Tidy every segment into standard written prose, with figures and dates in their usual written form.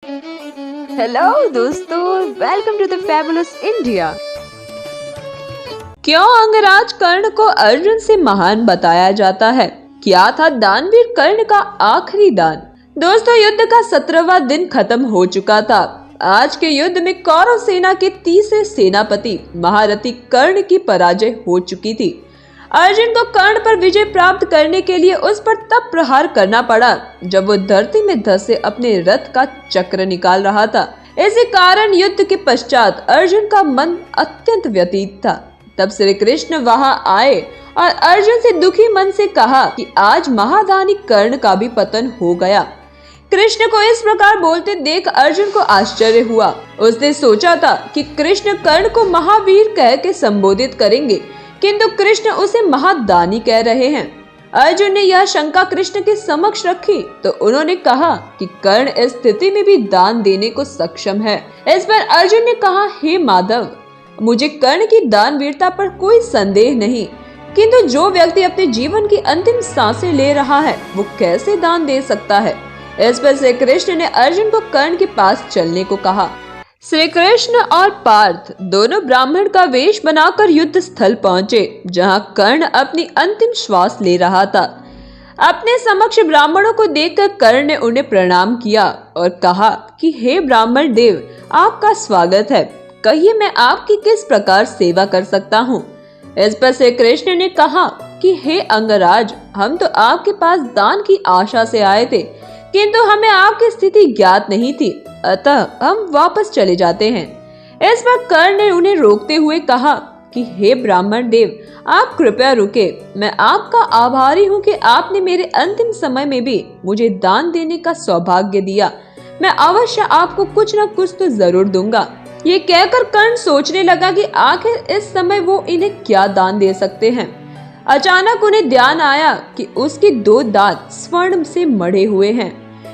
Hello दोस्तों, welcome to the fabulous India. क्यों अंगराज कर्ण को अर्जुन से महान बताया जाता है? क्या था दानवीर कर्ण का आखिरी दान? दोस्तों, युद्ध का 17वां दिन खत्म हो चुका था। आज के युद्ध में कौरव सेना के तीसरे सेनापति महारथी कर्ण की पराजय हो चुकी थी। अर्जुन को कर्ण पर विजय प्राप्त करने के लिए उस पर तब प्रहार करना पड़ा जब वो धरती में धंसे अपने रथ का चक्र निकाल रहा था। इसी कारण युद्ध के पश्चात अर्जुन का मन अत्यंत व्यतीत था। तब श्री कृष्ण वहां आए और अर्जुन से दुखी मन से कहा कि आज महादानी कर्ण का भी पतन हो गया। कृष्ण को इस प्रकार बोलते देख अर्जुन को आश्चर्य हुआ। उसने सोचा था कि कृष्ण कर्ण को महावीर कह के संबोधित करेंगे, किंतु कृष्ण उसे महादानी कह रहे हैं। अर्जुन ने यह शंका कृष्ण के समक्ष रखी तो उन्होंने कहा कि कर्ण इस स्थिति में भी दान देने को सक्षम है। इस पर अर्जुन ने कहा, हे माधव, मुझे कर्ण की दानवीरता पर कोई संदेह नहीं, किंतु जो व्यक्ति अपने जीवन की अंतिम सांसें ले रहा है वो कैसे दान दे सकता है? इस पर श्री कृष्ण ने अर्जुन को कर्ण के पास चलने को कहा। श्री कृष्ण और पार्थ दोनों ब्राह्मण का वेश बनाकर युद्ध स्थल पहुंचे, जहां कर्ण अपनी अंतिम श्वास ले रहा था। अपने समक्ष ब्राह्मणों को देखकर कर्ण ने उन्हें प्रणाम किया और कहा कि हे ब्राह्मण देव, आपका स्वागत है। कहिए मैं आपकी किस प्रकार सेवा कर सकता हूँ? इस पर श्री कृष्ण ने कहा कि हे अंगराज, हम तो आपके पास दान की आशा से आए थे, किंतु हमें आपकी स्थिति ज्ञात नहीं थी, अतः हम वापस चले जाते हैं। इस पर कर्ण ने उन्हें रोकते हुए कहा कि हे ब्राह्मण देव, आप कृपया रुके। मैं आपका आभारी हूँ कि आपने मेरे अंतिम समय में भी मुझे दान देने का सौभाग्य दिया। मैं अवश्य आपको कुछ न कुछ तो जरूर दूंगा। ये कहकर कर्ण सोचने लगा कि आखिर इस समय वो इन्हें क्या दान दे सकते हैं। अचानक उन्हें ध्यान आया कि उसके 2 दांत स्वर्ण से मढ़े हुए हैं।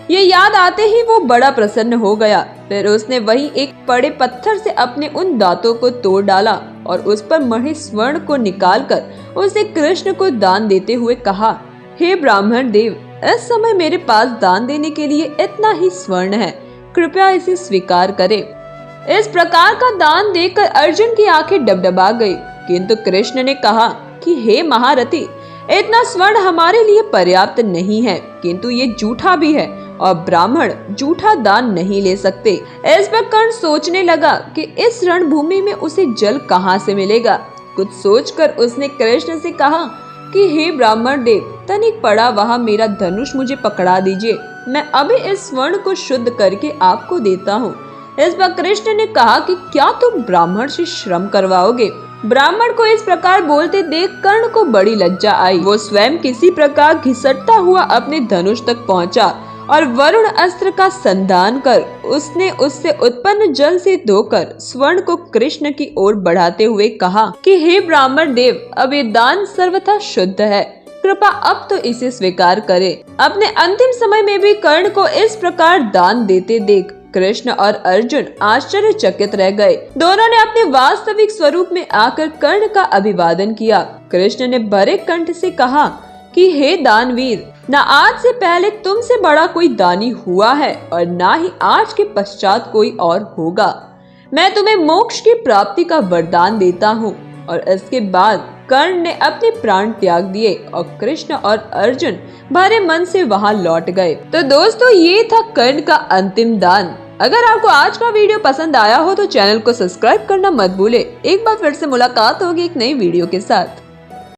ये याद आते ही वो बड़ा प्रसन्न हो गया। फिर उसने वहीं एक बड़े पत्थर से अपने उन दांतों को तोड़ डाला और उस पर मढ़े स्वर्ण को निकालकर उसे कृष्ण को दान देते हुए कहा, हे ब्राह्मण देव, इस समय मेरे पास दान देने के लिए इतना ही स्वर्ण है, कृपया इसे स्वीकार करें। इस प्रकार का दान देखकर अर्जुन की आंखें डबडबा गई, किंतु कृष्ण ने कहा कि हे महारथी, इतना स्वर्ण हमारे लिए पर्याप्त नहीं है, किंतु ये झूठा भी है और ब्राह्मण झूठा दान नहीं ले सकते। इस पर कर्ण सोचने लगा कि इस रणभूमि में उसे जल कहाँ से मिलेगा। कुछ सोचकर उसने कृष्ण से कहा कि हे ब्राह्मण देव, तनिक पड़ा वहाँ मेरा धनुष मुझे पकड़ा दीजिए, मैं अभी इस स्वर्ण को शुद्ध करके आपको देता हूँ। इस पर कृष्ण ने कहा कि क्या तुम ब्राह्मण से श्रम करवाओगे? ब्राह्मण को इस प्रकार बोलते देख कर्ण को बड़ी लज्जा आई। वो स्वयं किसी प्रकार घिसटता हुआ अपने धनुष तक पहुंचा और वरुण अस्त्र का संधान कर उसने उससे उत्पन्न जल से धोकर स्वर्ण को कृष्ण की ओर बढ़ाते हुए कहा कि हे ब्राह्मण देव, अब ये दान सर्वथा शुद्ध है, कृपा अब तो इसे स्वीकार करें। अपने अंतिम समय में भी कर्ण को इस प्रकार दान देते देख कृष्ण और अर्जुन आश्चर्यचकित रह गए। दोनों ने अपने वास्तविक स्वरूप में आकर कर्ण का अभिवादन किया। कृष्ण ने भरे कंठ से कहा कि हे दानवीर, न आज से पहले तुमसे बड़ा कोई दानी हुआ है और न ही आज के पश्चात कोई और होगा। मैं तुम्हें मोक्ष की प्राप्ति का वरदान देता हूँ। और इसके बाद कर्ण ने अपने प्राण त्याग दिए और कृष्ण और अर्जुन भरे मन से वहां लौट गए। तो दोस्तों, ये था कर्ण का अंतिम दान। अगर आपको आज का वीडियो पसंद आया हो तो चैनल को सब्सक्राइब करना मत भूले। एक बार फिर से मुलाकात होगी एक नई वीडियो के साथ।